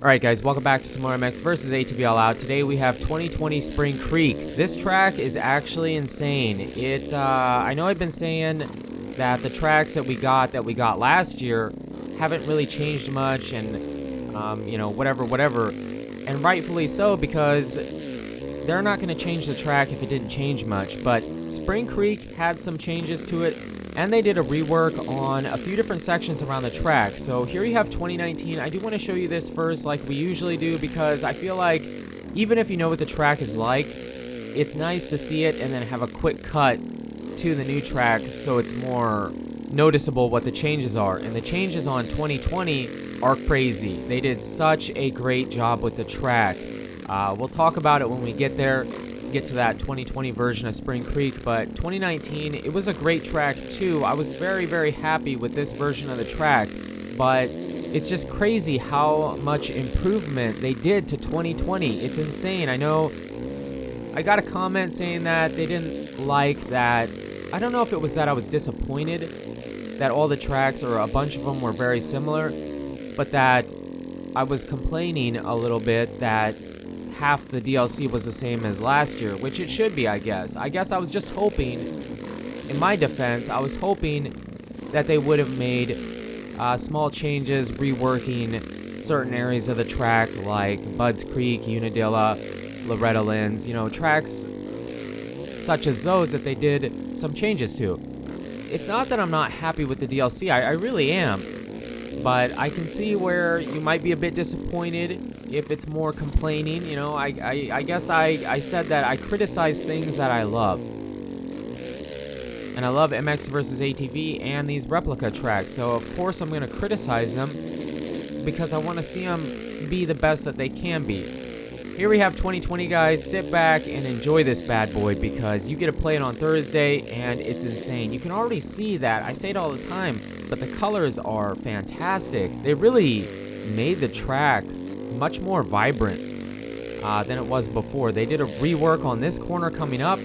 Alright guys, welcome back to some more MX versus ATV All Out. Today we have 2020 Spring Creek. This track is actually insane. I know I've been saying that the tracks that we got last year haven't really changed much and, whatever. And rightfully so, because they're not going to change the track if it didn't change much. But Spring Creek had some changes to it, and they did a rework on a few different sections around the track. So here you have 2019. I do want to show you this first like we usually do, because I feel like even if you know what the track is like, it's nice to see it and then have a quick cut to the new track so it's more noticeable what the changes are. And the changes on 2020 are crazy. They did such a great job with the track. We'll talk about it when we get there, get to that 2020 version of Spring Creek. But 2019, it was a great track too. I was very, very happy with this version of the track, but it's just crazy how much improvement they did to 2020. It's insane. I know I got a comment saying that they didn't like that. I don't know if it was that I was disappointed that all the tracks, or a bunch of them, were very similar, but that I was complaining a little bit that half the DLC was the same as last year, which it should be, I guess. I guess I was just hoping, in my defense, I was hoping that they would have made small changes, reworking certain areas of the track, like Budds Creek, Unadilla, Loretta Lynn's, tracks such as those that they did some changes to. It's not that I'm not happy with the DLC, I really am, but I can see where you might be a bit disappointed if it's more complaining. I guess I said that I criticize things that I love. And I love MX versus ATV and these replica tracks, so of course I'm going to criticize them because I want to see them be the best that they can be. Here we have 2020, guys. Sit back and enjoy this bad boy, because you get to play it on Thursday and it's insane. You can already see that. I say it all the time, but the colors are fantastic. They really made the track much more vibrant than it was before. They did a rework on this corner coming up.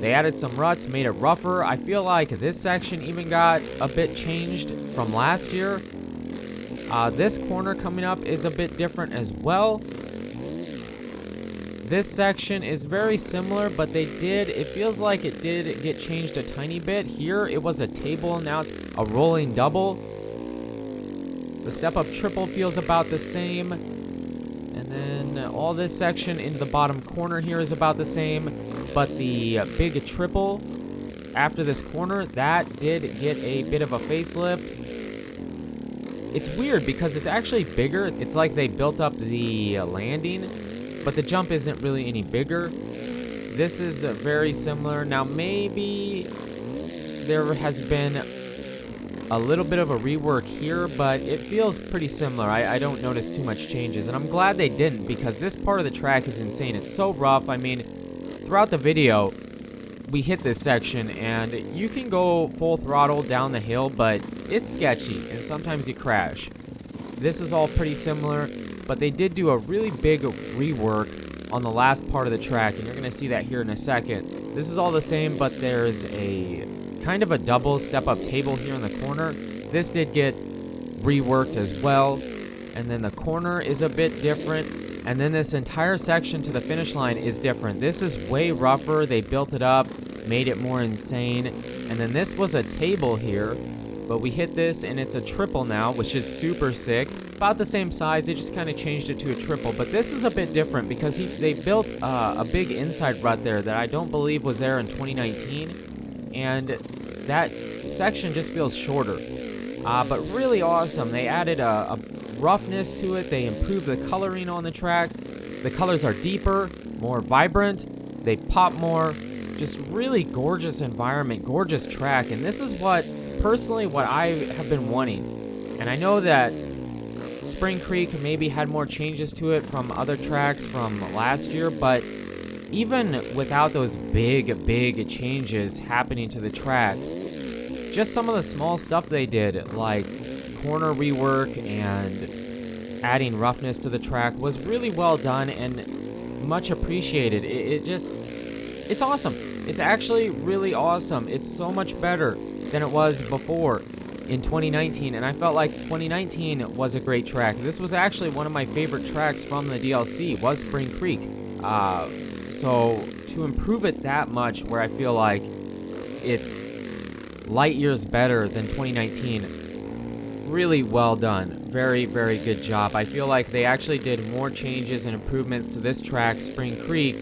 They added some ruts, made it rougher. I feel like this section even got a bit changed from last year. This corner coming up is a bit different as well. This section is very similar, but it feels like it did get changed a tiny bit. Here it was a table, now it's a rolling double. The step-up triple feels about the same. And then all this section in the bottom corner here is about the same. But the big triple after this corner, that did get a bit of a facelift. It's weird because it's actually bigger. It's like they built up the landing, but the jump isn't really any bigger. This is very similar. Now maybe there has been a little bit of a rework here, but it feels pretty similar. I don't notice too much changes, and I'm glad they didn't, because this part of the track is insane. It's so rough. I mean, throughout the video, we hit this section, and you can go full throttle down the hill, but it's sketchy, and sometimes you crash. This is all pretty similar, but they did do a really big rework on the last part of the track, and you're going to see that here in a second. This is all the same, but there's a kind of a double step-up table here in the corner. This did get reworked as well, and then the corner is a bit different, and then this entire section to the finish line is different. This is way rougher. They built it up, made it more insane, and then this was a table here, but we hit this and it's a triple now, which is super sick. About the same size, they just kind of changed it to a triple, but this is a bit different because they built a big inside rut there that I don't believe was there in 2019, and that section just feels shorter, but really awesome. They added a roughness to it. They improved the coloring on the track. The colors are deeper, more vibrant, they pop more. Just really gorgeous environment, gorgeous track, and this is what I have been wanting. And I know that Spring Creek maybe had more changes to it from other tracks from last year, but even without those big changes happening to the track, just some of the small stuff they did, like corner rework and adding roughness to the track, was really well done and much appreciated. It's awesome. It's actually really awesome. It's so much better than it was before. in 2019, and I felt like 2019 was a great track. This was actually one of my favorite tracks from the DLC, was Spring Creek. So to improve it that much, where I feel like it's light years better than 2019, really well done. Very, very good job. I feel like they actually did more changes and improvements to this track, Spring Creek,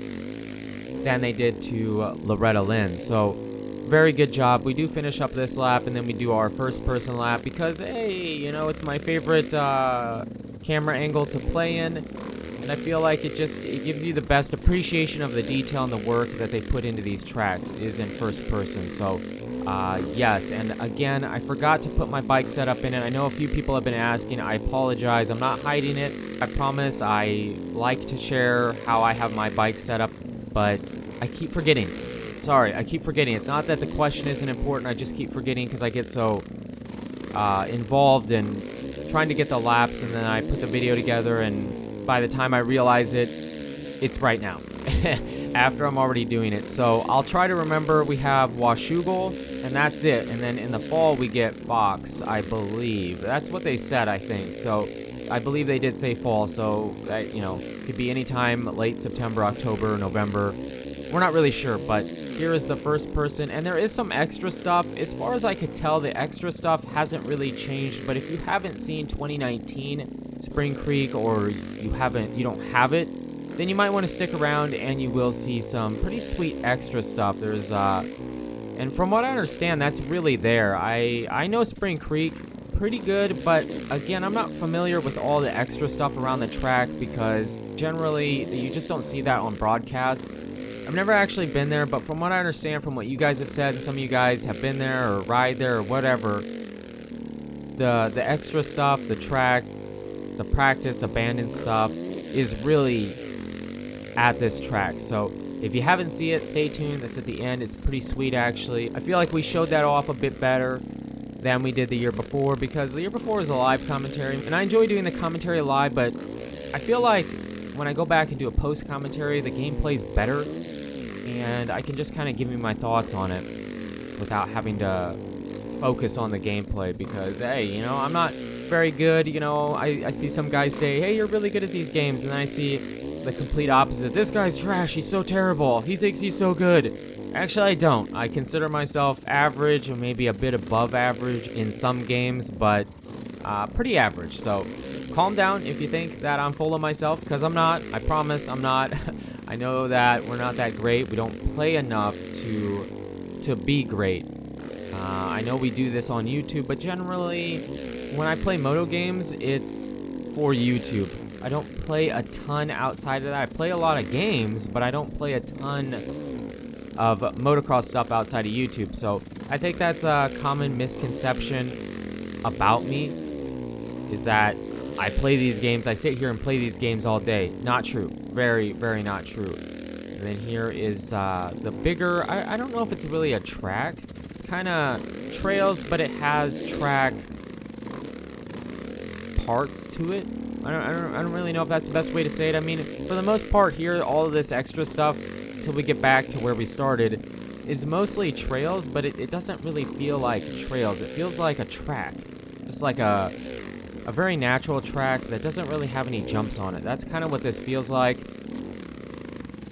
than they did to Loretta Lynn. So very good job. We do finish up this lap, and then we do our first person lap because, hey, you know, it's my favorite camera angle to play in, and I feel like it gives you the best appreciation of the detail and the work that they put into these tracks is in first person. So yes, and again, I forgot to put my bike setup in it. I know a few people have been asking. I apologize. I'm not hiding it. I promise. I like to share how I have my bike set up, but I keep forgetting. Sorry, I keep forgetting. It's not that the question isn't important. I just keep forgetting because I get so involved in trying to get the laps, and then I put the video together, and by the time I realize it, it's right now. After I'm already doing it. So I'll try to remember. We have Washougal, and that's it. And then in the fall, we get Fox, I believe. That's what they said, I think. So I believe they did say fall. So, you know, could be any time late September, October, November. We're not really sure, but here is the first person, and there is some extra stuff. As far as I could tell, the extra stuff hasn't really changed, but if you haven't seen 2019 Spring Creek, or you don't have it, then you might want to stick around, and you will see some pretty sweet extra stuff. There's, and from what I understand, that's really there. I know Spring Creek pretty good, but again, I'm not familiar with all the extra stuff around the track because generally you just don't see that on broadcast. I've never actually been there, but from what I understand, from what you guys have said, and some of you guys have been there or ride there or whatever, the extra stuff, the track, the practice, abandoned stuff is really at this track. So if you haven't seen it, stay tuned. That's at the end. It's pretty sweet, actually. I feel like we showed that off a bit better than we did the year before, because the year before was a live commentary, and I enjoy doing the commentary live, but I feel like when I go back and do a post commentary, the gameplay's better, and I can just kind of give you my thoughts on it without having to focus on the gameplay, because, hey, you know, I'm not very good. You know, I see some guys say, hey, you're really good at these games, and then I see the complete opposite. This guy's trash. He's so terrible. He thinks he's so good. Actually, I don't. I consider myself average, or maybe a bit above average in some games, but pretty average. So calm down if you think that I'm full of myself, because I'm not. I promise I'm not. I know that we're not that great. We don't play enough to be great. I know we do this on YouTube, but generally when I play moto games, it's for YouTube. I don't play a ton outside of that. I play a lot of games, but I don't play a ton of motocross stuff outside of YouTube. So I think that's a common misconception about me, is that I play these games, I sit here and play these games all day. Not true. Very, very not true. And then here is the bigger, I don't know if it's really a track. It's kind of trails, but it has track parts to it. I don't really know if that's the best way to say it. I mean, for the most part here, all of this extra stuff, till we get back to where we started, is mostly trails, but it doesn't really feel like trails. It feels like a track. Just like a very natural track that doesn't really have any jumps on it. That's kind of what this feels like.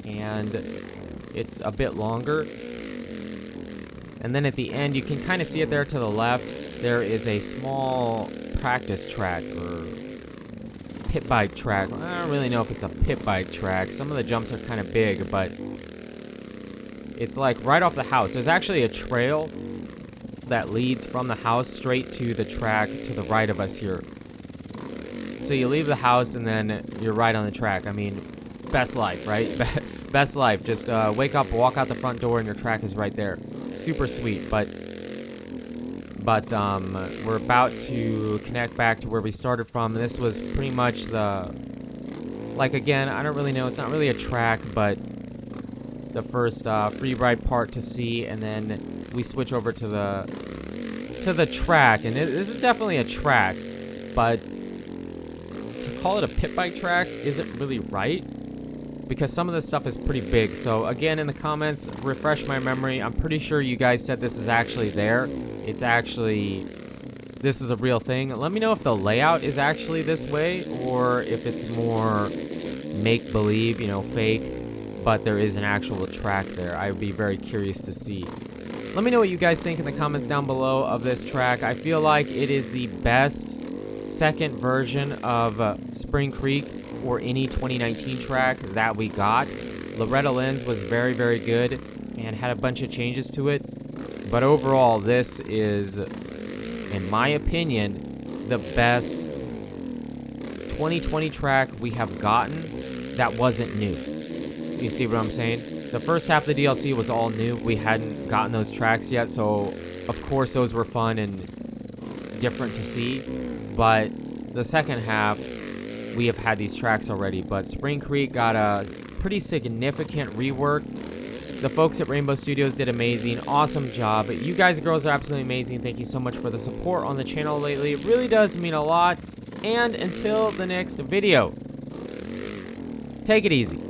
And it's a bit longer. And then at the end, you can kind of see it there to the left. There is a small practice track, or pit bike track. I don't really know if it's a pit bike track. Some of the jumps are kind of big, but it's like right off the house. There's actually a trail that leads from the house straight to the track to the right of us here. So you leave the house and then you're right on the track. I mean, best life, right? Best life. Just wake up, walk out the front door, and your track is right there. Super sweet. But we're about to connect back to where we started from. This was pretty much the, like, again, I don't really know. It's not really a track, but the first free ride part to see, and then we switch over to the track. And this is definitely a track, but to call it a pit bike track isn't really right, because some of this stuff is pretty big. So again, in the comments, refresh my memory. I'm pretty sure you guys said this is actually there. It's actually this is a real thing. Let me know if the layout is actually this way or if it's more make-believe, you know, fake, but there is an actual track there. I would be very curious to see. Let me know what you guys think in the comments down below of this track. I feel like it is the best second version of Spring Creek or any 2019 track that we got. Loretta Lynn's was very, very good and had a bunch of changes to it. But overall, this is, in my opinion, the best 2020 track we have gotten that wasn't new. You see what I'm saying? The first half of the DLC was all new. We hadn't gotten those tracks yet, so of course those were fun and different to see. But the second half, we have had these tracks already. But Spring Creek got a pretty significant rework. The folks at Rainbow Studios did amazing. Awesome job. You guys and girls are absolutely amazing. Thank you so much for the support on the channel lately. It really does mean a lot. And until the next video, take it easy.